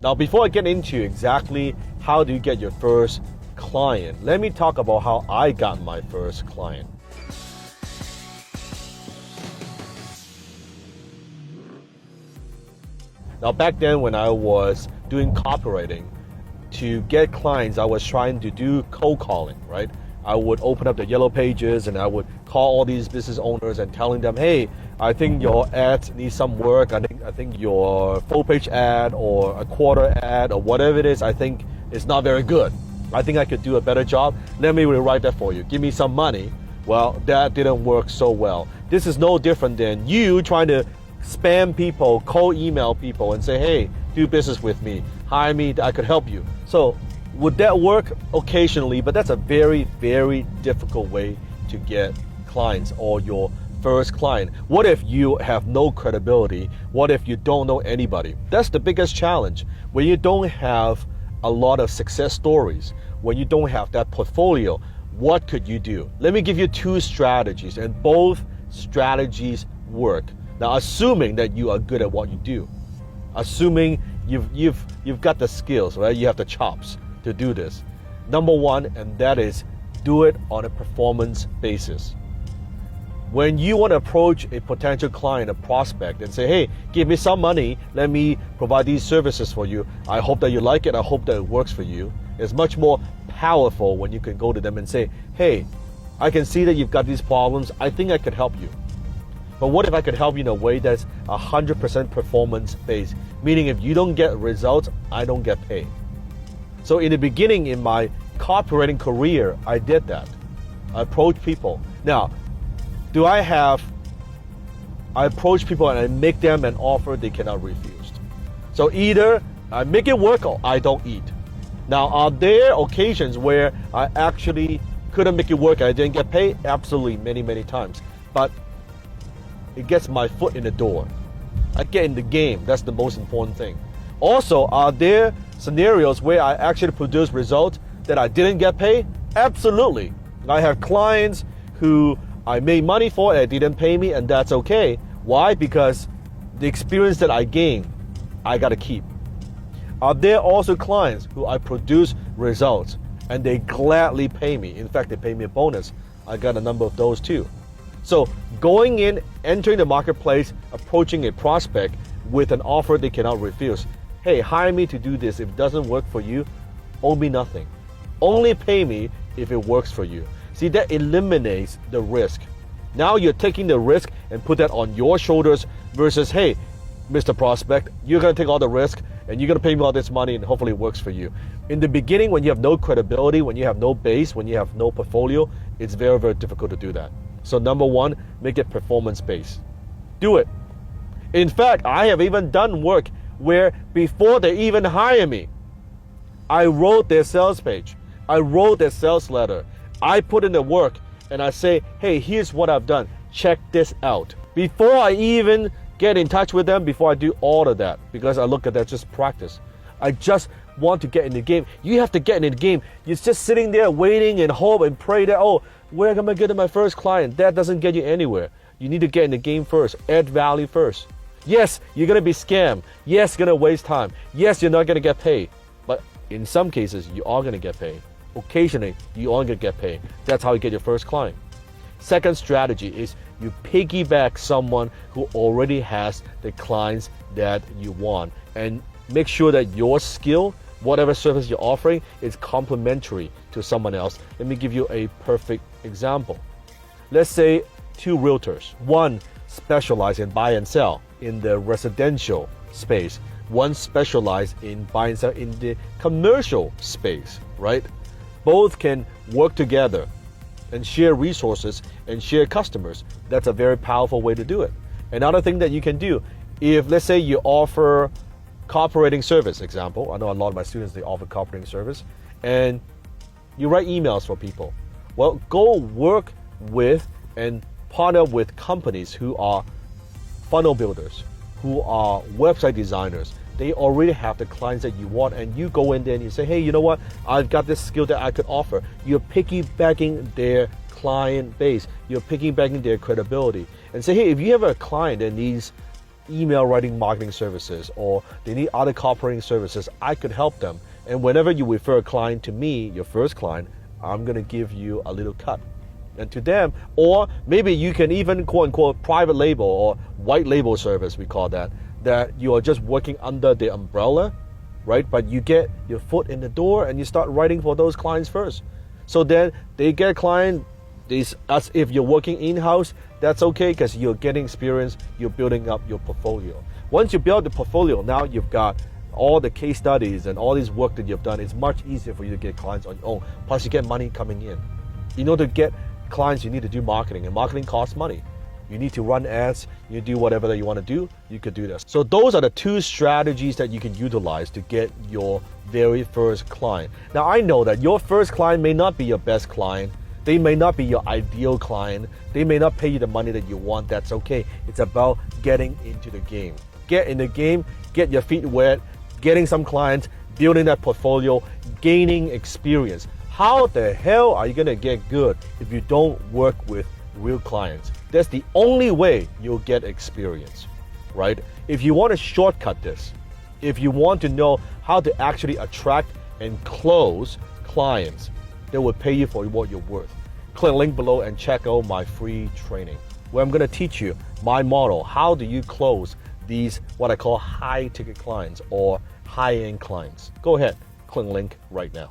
Now, before I get into exactly how do you get your first client, let me talk about how I got my first client. Now, back then when I was doing copywriting, to get clients, I was trying to do cold calling, right? I would open up the yellow pages and I would call all these business owners and telling them, hey, I think your ads need some work. I think your full page ad or a quarter ad or whatever it is, I think it's not very good. I think I could do a better job. Let me rewrite that for you. Give me some money. Well, that didn't work so well. This is no different than you trying to spam people, cold email people and say, hey, do business with me. Hire me, I could help you. So would that work? Occasionally, but that's a very, very difficult way to get clients or your first client. What if you have no credibility? What if you don't know anybody? That's the biggest challenge. When you don't have a lot of success stories, when you don't have that portfolio, what could you do? Let me give you two strategies, and both strategies work. Now, assuming that you are good at what you do, assuming you've got the skills, right? You have the chops to do this. Number one, and that is do it on a performance basis. When you want to approach a potential client, a prospect, and say, hey, give me some money, let me provide these services for you. I hope that you like it. I hope that it works for you. It's much more powerful when you can go to them and say, hey, I can see that you've got these problems. I think I could help you. But what if I could help you in a way that's 100% performance-based? Meaning if you don't get results, I don't get paid. So in the beginning in my copywriting career, I did that. I approached people. Now, I approach people and I make them an offer they cannot refuse. So either I make it work or I don't eat. Now, are there occasions where I actually couldn't make it work and I didn't get paid? Absolutely, many, many times. But it gets my foot in the door. I get in the game. That's the most important thing. Also, are there scenarios where I actually produce results that I didn't get paid? Absolutely. I have clients who I made money for and didn't pay me, and that's okay. Why? Because the experience that I gained, I gotta keep. Are there also clients who I produce results and they gladly pay me? In fact, they pay me a bonus. I got a number of those too. So going in, entering the marketplace, approaching a prospect with an offer they cannot refuse. Hey, hire me to do this. If it doesn't work for you, owe me nothing. Only pay me if it works for you. See, that eliminates the risk. Now you're taking the risk and put that on your shoulders versus, hey, Mr. Prospect, you're gonna take all the risk and you're gonna pay me all this money and hopefully it works for you. In the beginning, when you have no credibility, when you have no base, when you have no portfolio, it's very, very difficult to do that. So number one, make it performance-based. Do it. In fact, I have even done work where before they even hire me, I wrote their sales page. I wrote their sales letter. I put in the work and I say, hey, here's what I've done. Check this out. Before I even get in touch with them, before I do all of that, because I look at that just practice. I just want to get in the game. You have to get in the game. You're just sitting there waiting and hope and pray that, oh, where am I getting my first client? That doesn't get you anywhere. You need to get in the game first. Add value first. Yes, you're going to be scammed. Yes, you're going to waste time. Yes, you're not going to get paid. But in some cases, you are going to get paid. Occasionally, you are going to get paid. That's how you get your first client. Second strategy is you piggyback someone who already has the clients that you want. And make sure that your skill, whatever service you're offering, is complementary to someone else. Let me give you a perfect example. Let's say two realtors. One specializes in buy and sell in the residential space. One specializes in buy and sell in the commercial space, right? Both can work together and share resources and share customers. That's a very powerful way to do it. Another thing that you can do, if let's say you offer copywriting service, example, I know a lot of my students, they offer copywriting service, and you write emails for people. Well, go work with and partner with companies who are funnel builders, who are website designers. They already have the clients that you want, and you go in there and you say, hey, you know what? I've got this skill that I could offer. You're piggybacking their client base. You're piggybacking their credibility. And say, hey, if you have a client that needs email writing marketing services, or they need other copywriting services, I could help them. And whenever you refer a client to me, your first client, I'm going to give you a little cut. And to them, or maybe you can even quote unquote private label or white label service, we call that you are just working under the umbrella, right? But you get your foot in the door and you start writing for those clients first. So then they get client, as if you're working in-house, that's okay because you're getting experience, you're building up your portfolio. Once you build the portfolio, now you've got all the case studies and all this work that you've done. It's much easier for you to get clients on your own. Plus you get money coming in. In order to get clients, you need to do marketing, and marketing costs money. You need to run ads, you do whatever that you want to do, you could do this. So those are the two strategies that you can utilize to get your very first client. Now I know that your first client may not be your best client. They may not be your ideal client. They may not pay you the money that you want. That's okay. It's about getting into the game. Get in the game, get your feet wet, getting some clients, building that portfolio, gaining experience. How the hell are you gonna get good if you don't work with real clients? That's the only way you'll get experience, right? If you want to shortcut this, if you want to know how to actually attract and close clients that will pay you for what you're worth, click the link below and check out my free training where I'm gonna teach you my model. How do you close these, what I call high ticket clients or high-end clients? Go ahead, click the link right now.